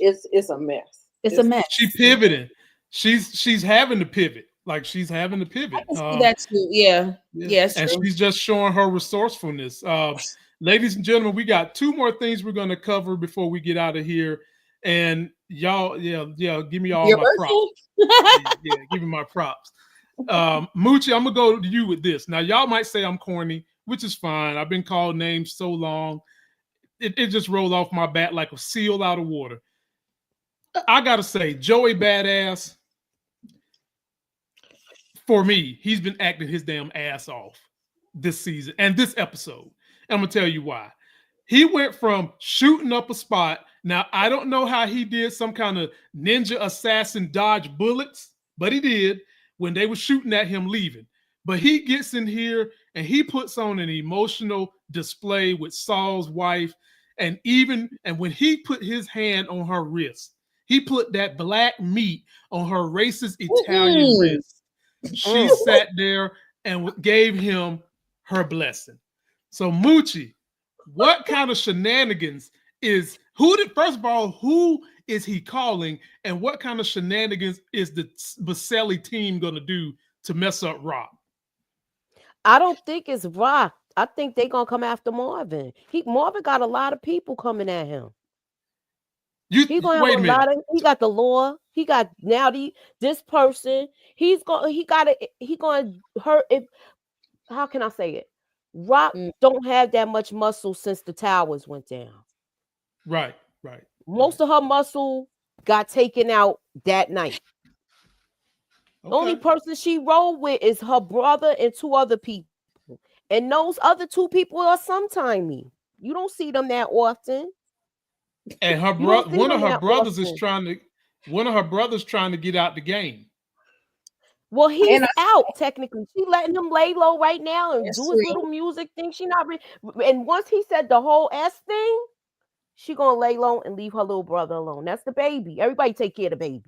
it's a mess. It's a mess. She pivoting. She's having to pivot. Like she's having to pivot. I can see that too. Yeah. Yes. And she's just showing her resourcefulness. Ladies and gentlemen, we got two more things we're going to cover before we get out of here. And y'all, give me all my props. Give me my props. Moochie, I'm gonna go to you with this. Now, y'all might say I'm corny, which is fine. I've been called names so long, it just rolled off my bat like a seal out of water. I gotta say, Joey Badass, for me, he's been acting his damn ass off this season and this episode. And I'm gonna tell you why. He went from shooting up a spot. Now, I don't know how he did some kind of ninja assassin dodge bullets, but he did when they were shooting at him leaving. But he gets in here and he puts on an emotional display with Saul's wife. And when he put his hand on her wrist, he put that black meat on her racist Italian wrist. She sat there and gave him her blessing. So Moochie, what kind of shenanigans first of all, who is he calling, and what kind of shenanigans is the Baselli team going to do to mess up Rock? I don't think it's Rock. I think they're going to come after Marvin. Marvin got a lot of people coming at him. He got the law. He got now this person. He's going to hurt if, how can I say it? Rock don't have that much muscle since the towers went down. Right. Most of her muscle got taken out that night. Okay. The only person she rolled with is her brother and two other people. And those other two people are sometimey. You don't see them that often. And one of her brothers trying to get out the game. Well, he's out technically. She letting him lay low right now and do his little music thing. She not and once he said the whole S thing, she gonna lay low and leave her little brother alone. That's the baby. Everybody take care of the baby.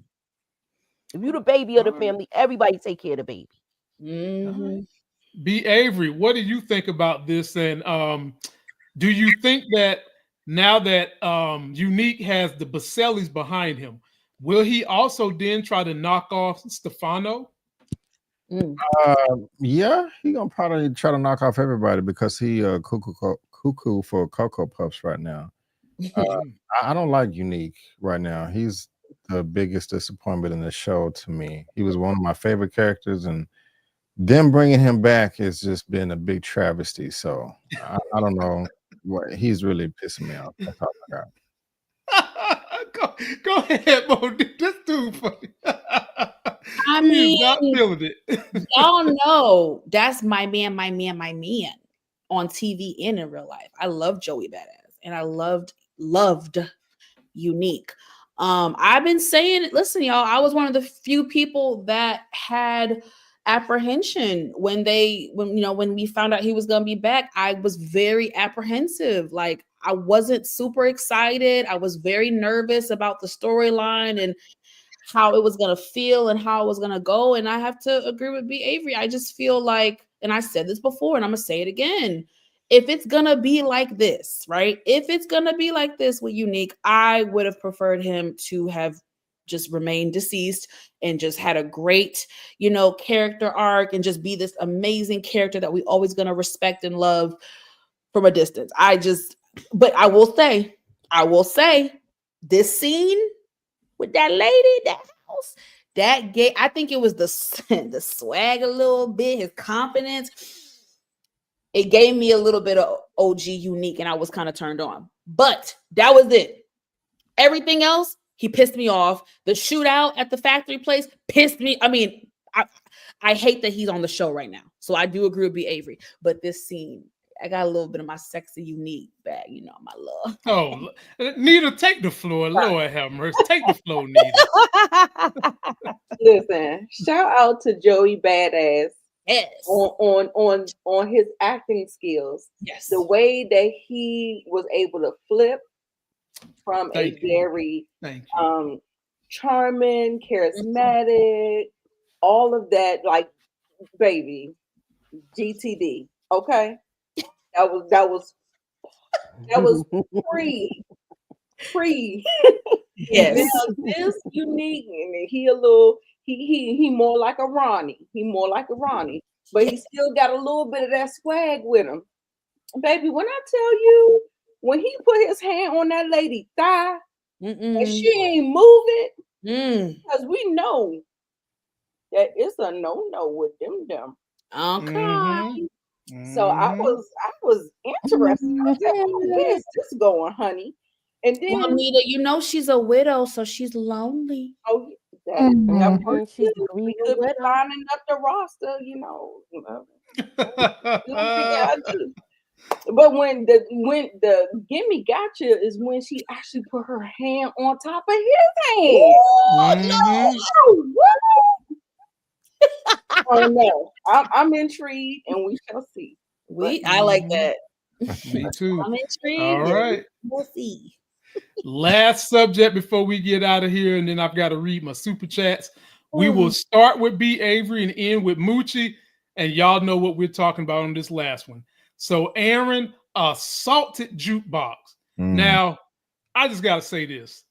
If you the baby of the family, everybody take care of the baby. Mm-hmm. B. Avery, what do you think about this? And do you think that now that Unique has the Basellis behind him, will he also then try to knock off Stefano? Yeah, he gonna probably try to knock off everybody because he cuckoo for Cocoa Puffs right now. I don't like Unique right now. He's the biggest disappointment in the show to me. He was one of my favorite characters, and them bringing him back has just been a big travesty. So I don't know what he's really pissing me off. That's all I got. Go ahead, Mo. This dude funny. I mean, not feeling it. Y'all know that's my man on TV and in real life. I love Joey Badass, and I loved Unique. I've been saying, listen, y'all, I was one of the few people that had apprehension when we found out he was going to be back. I was very apprehensive. Like, I wasn't super excited. I was very nervous about the storyline and how it was going to feel and how it was going to go. And I have to agree with B. Avery. I just feel like, and I said this before and I'm going to say it again, if it's going to be like this, right? If it's going to be like this with Unique, I would have preferred him to have just remained deceased and just had a great, character arc and just be this amazing character that we always going to respect and love from a distance. But I will say this scene with that lady, that house, that gay, I think it was the swag a little bit, his confidence. It gave me a little bit of OG Unique and I was kind of turned on. But that was it. Everything else, he pissed me off. The shootout at the factory place pissed me. I mean, I hate that he's on the show right now. So I do agree with B. Avery. But this scene, I got a little bit of my sexy unique back, you know, my love. Oh, Nita, take the floor. Lord have mercy. Take the floor, Nita. Listen, shout out to Joey Badass Yes. on his acting skills. Yes. The way that he was able to flip from Thank a you. very Thank you. charming, charismatic, all of that, like, baby, GTD. Okay, that was pre. Yes. Now this unique, and he a little, he more like a Ronnie. He more like a Ronnie, but he still got a little bit of that swag with him, baby. When I tell you, when he put his hand on that lady thigh and she ain't move it, because we know that it's a no with them. Okay. So I was interested. I said, "Oh, where's this going, honey?" And then, Well, Nita, you know she's a widow, so she's lonely. oh, that works She's too. a We grieving could be widow. lining up the roster, you know. Do what we gotta do. But when the gimme gotcha is when she actually put her hand on top of his hand. Oh, what? Oh no, I'm intrigued, and we shall see. I like that. Me too. I'm intrigued. All right. We'll see. Last subject before we get out of here, and then I've got to read my super chats. We will start with B. Avery and end with Moochie, and y'all know what we're talking about on this last one. So Aaron assaulted Jukebox. Now, I just got to say this.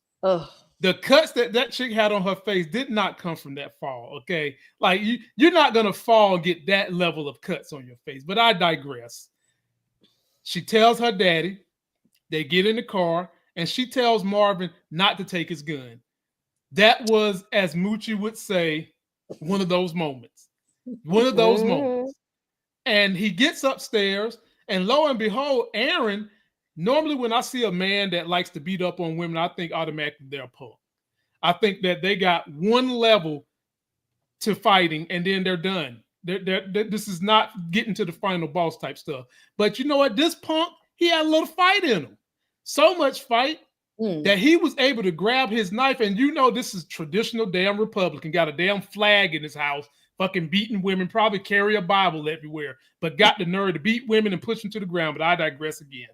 The cuts that chick had on her face did not come from that fall, okay? Like, you're not going to fall and get that level of cuts on your face, but I digress. She tells her daddy, they get in the car, and she tells Marvin not to take his gun. That was, as Moochie would say, one of those moments. One of those moments. And he gets upstairs, and lo and behold, Aaron, normally when I see a man that likes to beat up on women, I think automatically they're a punk. I think that they got one level to fighting, and then they're done. This is not getting to the final boss type stuff. But you know what? This punk, he had a little fight in him. So much fight that he was able to grab his knife. And you know, this is traditional damn Republican. Got a damn flag in his house, fucking beating women, probably carry a Bible everywhere, but got the nerve to beat women and push them to the ground. But I digress again.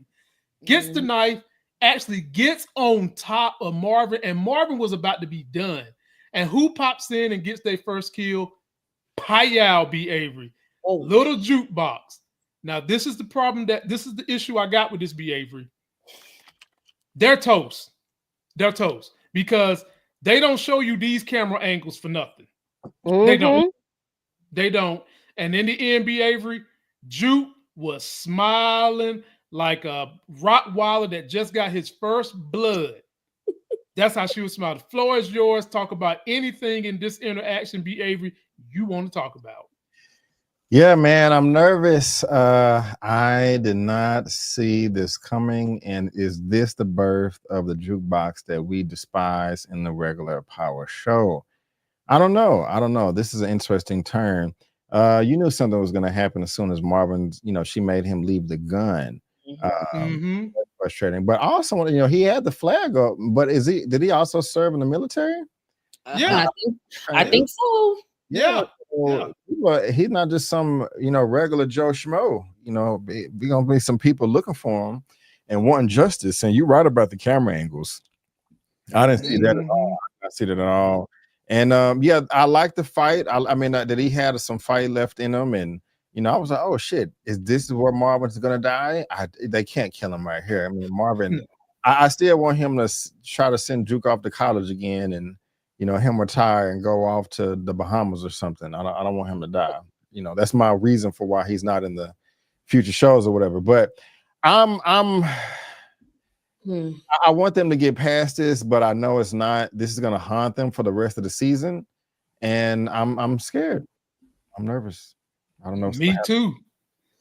Gets the knife, actually gets on top of Marvin, and Marvin was about to be done. And who pops in and gets their first kill? Payal B. Avery. Little Jukebox. Now, this is the problem this is the issue I got with this B. Avery. They're toast. They're toast. Because they don't show you these camera angles for nothing. They don't. They don't. And in the end, B. Avery, Juke was smiling like a Rottweiler that just got his first blood. That's how she was smiling. The floor is yours. Talk about anything in this interaction, B. Avery, you want to talk about. Yeah, man, I'm nervous. I did not see this coming. And is this the birth of the Jukebox that we despise in the regular Power show? I don't know. This is an interesting turn. You knew something was going to happen as soon as Marvin's, she made him leave the gun. Frustrating. But also, he had the flag up, but did he also serve in the military? Yeah. I think so. Yeah. He's not just some, regular Joe Schmo. We're going to be some people looking for him and wanting justice. And you're right about the camera angles. I didn't see that at all. I see that at all. And I like the fight. I mean, that he had some fight left in him, and I was like, oh shit, is this where Marvin's gonna die? They can't kill him right here. I mean, Marvin, I still want him to try to send Juke off to college again, and him retire and go off to the Bahamas or something. I don't want him to die. That's my reason for why he's not in the future shows or whatever. But I want them to get past this, but I know it's not. This is going to haunt them for the rest of the season, and I'm scared. I'm nervous. I don't know. Me too.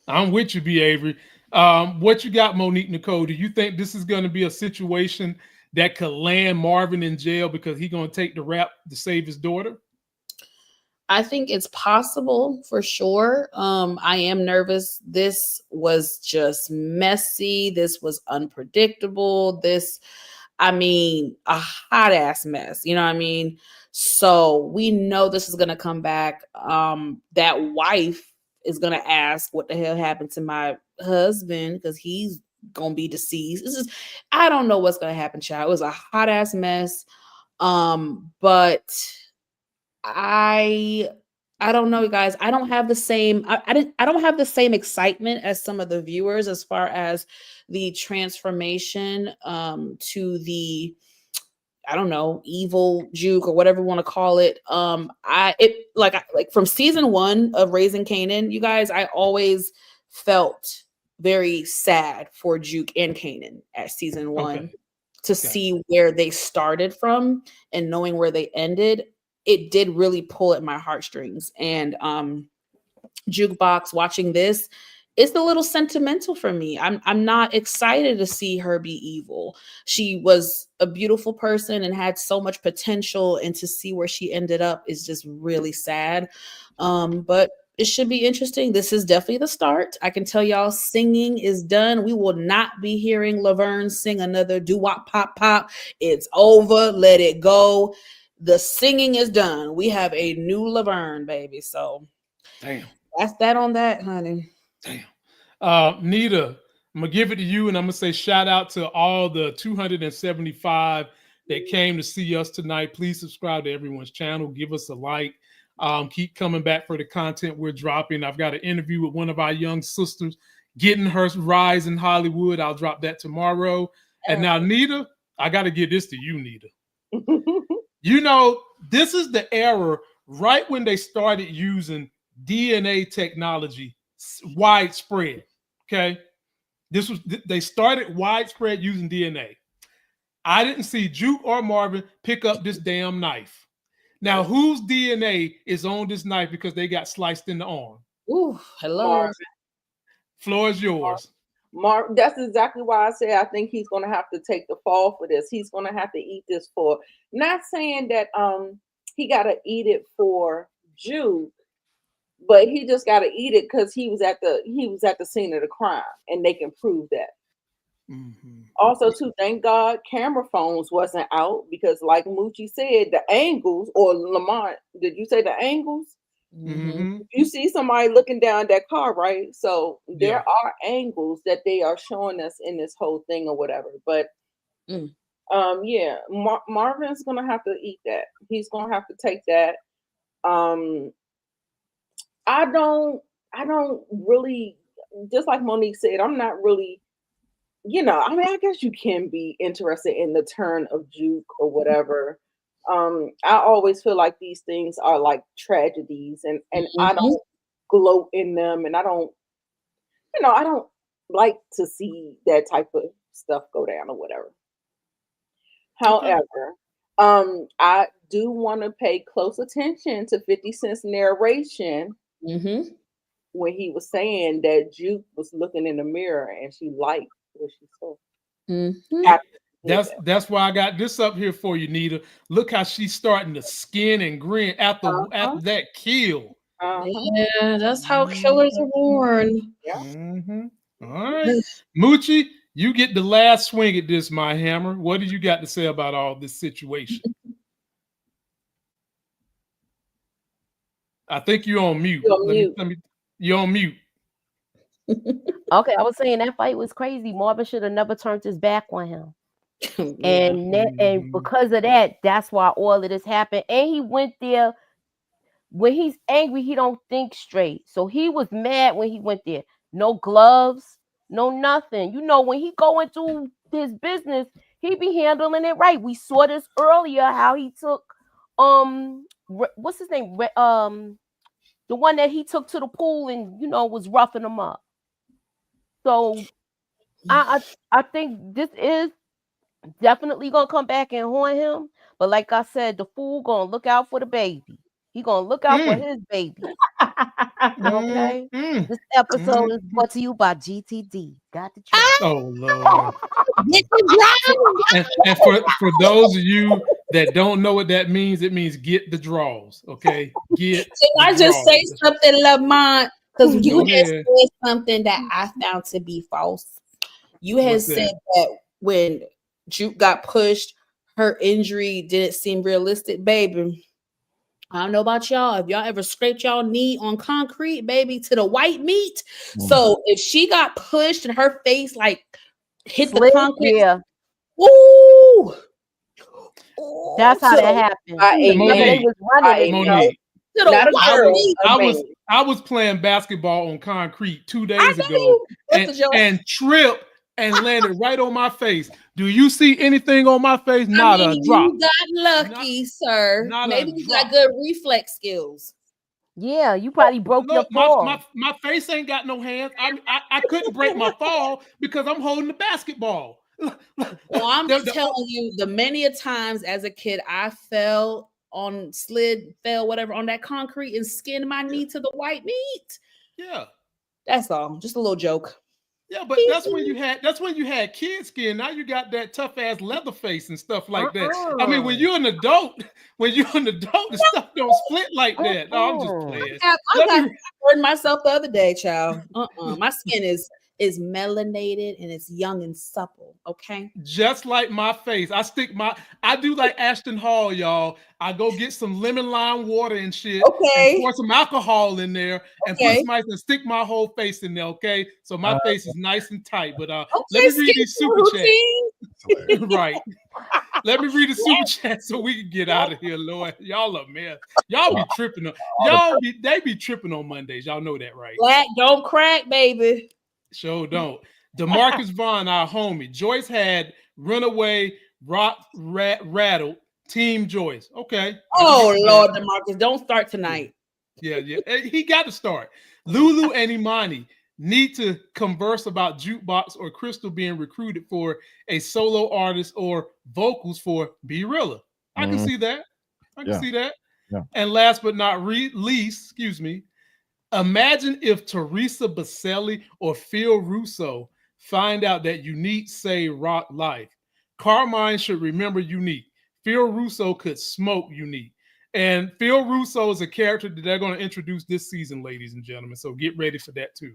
I'm with you, B. Avery. What you got, Monique Nicole? Do you think this is going to be a situation that could land Marvin in jail because he's going to take the rap to save his daughter? I think it's possible for sure. I am nervous. This was just messy. This was unpredictable. I mean, a hot ass mess. You know what I mean? So we know this is gonna come back. That wife is gonna ask what the hell happened to my husband because he's gonna be deceased. I don't know what's gonna happen, child. It was a hot ass mess. But I I don't know, guys. I don't have the same I don't have the same excitement as some of the viewers as far as the transformation to the I don't know, evil juke or whatever you want to call it. Like from season 1 of Raising Kanan, you guys, I always felt very sad for Juke and Kanan at season 1 to see where they started from and knowing where they ended. It did really pull at my heartstrings. And Jukebox watching this, it's a little sentimental for me. I'm not excited to see her be evil. She was a beautiful person and had so much potential, and to see where she ended up is just really sad. But it should be interesting. This is definitely the start. I can tell y'all singing is done. We will not be hearing Laverne sing another doo-wop pop pop. It's over. Let it go. The singing is done. We have a new Laverne, baby. So damn. That's that on that, honey. Damn. Nita, I'm going to give it to you, and I'm going to say shout out to all the 275 that came to see us tonight. Please subscribe to everyone's channel. Give us a like. Keep coming back for the content we're dropping. I've got an interview with one of our young sisters getting her rise in Hollywood. I'll drop that tomorrow. And now, Nita, I got to give this to you, Nita. You know, this is the era right when they started using DNA technology widespread. Okay. They started widespread using DNA. I didn't see Juke or Marvin pick up this damn knife. Now, whose DNA is on this knife because they got sliced in the arm? Ooh, hello. Marvin. Floor is yours. That's exactly why I say I think he's going to have to take the fall for this. He's going to have to eat this for, not saying that he got to eat it for Juke, but he just got to eat it because he was at the scene of the crime, and they can prove that. Mm-hmm. Also, too, thank God camera phones wasn't out, because like Moochie said, the angles, or Lamont, did you say the angles? Mm-hmm. You see somebody looking down that car, right? So there are angles that they are showing us in this whole thing or whatever. But Marvin's gonna have to eat that. He's gonna have to take that. I don't really, just like Monique said, I'm not really, I mean, I guess you can be interested in the turn of Juke or whatever. I always feel like these things are like tragedies, and I don't gloat in them, and I don't like to see that type of stuff go down or whatever. However, I do want to pay close attention to 50 Cent's narration when he was saying that Juke was looking in the mirror and she liked what she saw. That's why I got this up here for you, Nita. Look how she's starting to skin and grin after that kill. Yeah, that's how killers are born. Yeah. All right, Moochie, you get the last swing at this, my hammer. What do you got to say about all this situation? I think you're on mute. You're on mute. Okay, I was saying that fight was crazy. Marvin should have never turned his back on him. And because of that, that's why all of this happened. And he went there. When he's angry, he don't think straight. So he was mad when he went there. No gloves, no nothing. When he go into his business, he be handling it right. We saw this earlier, how he took what's his name? The one that he took to the pool and was roughing him up. So I think this is definitely gonna come back and haunt him. But like I said, the fool gonna look out for the baby. He gonna look out for his baby. Okay. This episode is brought to you by GTD. Got the truth. Oh Lord. And for those of you that don't know what that means, it means get the draws. Okay, get. Can the I just draws. say something, Lamont? Because you Go had ahead. said something that I found to be false. You had What's said that? that when Juke got pushed, her injury didn't seem realistic, baby. I don't know about y'all. If y'all ever scraped y'all knee on concrete, baby, to the white meat. So if she got pushed and her face like hit the Slick, concrete, yeah. ooh, That's how to that the, happened. By a Remember, they man. Monique, was running By and a stuff. man. Monique, to the Not a white girl. meat. A I man. was playing basketball on concrete 2 I days ago know. What's the and joke? tripped and landed right on my face. Do you see anything on my face? I Not a mean, drop. you got lucky, sir. Not a Maybe you drop. got good reflex skills. Yeah, you probably broke your Look, fall. my face ain't got no hands. I couldn't break my fall because I'm holding the basketball. Well, I'm telling you, the many a times as a kid I fell on fell whatever on that concrete and skinned my knee to the white meat. Yeah. That's all. Just a little joke. Yeah, but that's when you had kid skin. Now you got that tough ass leather face and stuff like that. I mean, when you're an adult, the stuff don't split like that. No, I'm just playing. I Let got me burned myself the other day, child. My skin is melanated and it's young and supple. Okay. just like my face. I do like Ashton Hall, y'all. I go get some lemon lime water and shit and Okay. pour some alcohol in there and put Okay. some ice and stick my whole face in there, okay? So my face is nice and tight. But let Okay, me read these super chats. routine. Right. Let me read the super chat so we can get out of here, Lord. Y'all are man. Y'all be tripping they be tripping on Mondays. Y'all know that, right? Black don't crack, baby. Sure don't. DeMarcus Vaughn, our homie. Joyce had Runaway, Rock, Rattled, Team Joyce. Okay. Oh Lord, DeMarcus, don't start tonight. Yeah. He got to start. Lulu and Imani need to converse about Jukebox or Crystal being recruited for a solo artist or vocals for Be Realer. I can see that. I can see that. Yeah. And last but not least, imagine if Teresa Baselli or Phil Russo find out that Unique say Rock Life. Carmine should remember Unique. Phil Russo could smoke Unique. And Phil Russo is a character that they're going to introduce this season, ladies and gentlemen. So get ready for that too.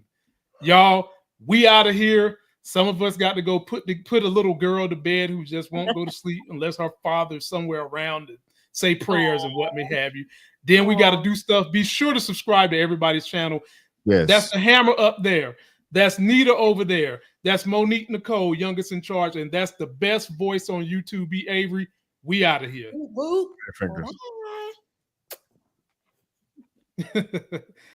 Y'all, we out of here. Some of us got to go put a little girl to bed who just won't go to sleep unless her father's somewhere around to say prayers and what may have you. Then we got to do stuff. Be sure to subscribe to everybody's channel. Yes. That's the Hammer up there. That's Nita over there. That's Monique Nicole, youngest in charge. And that's the best voice on YouTube, B. Avery. We out of here. Boop. Fingers.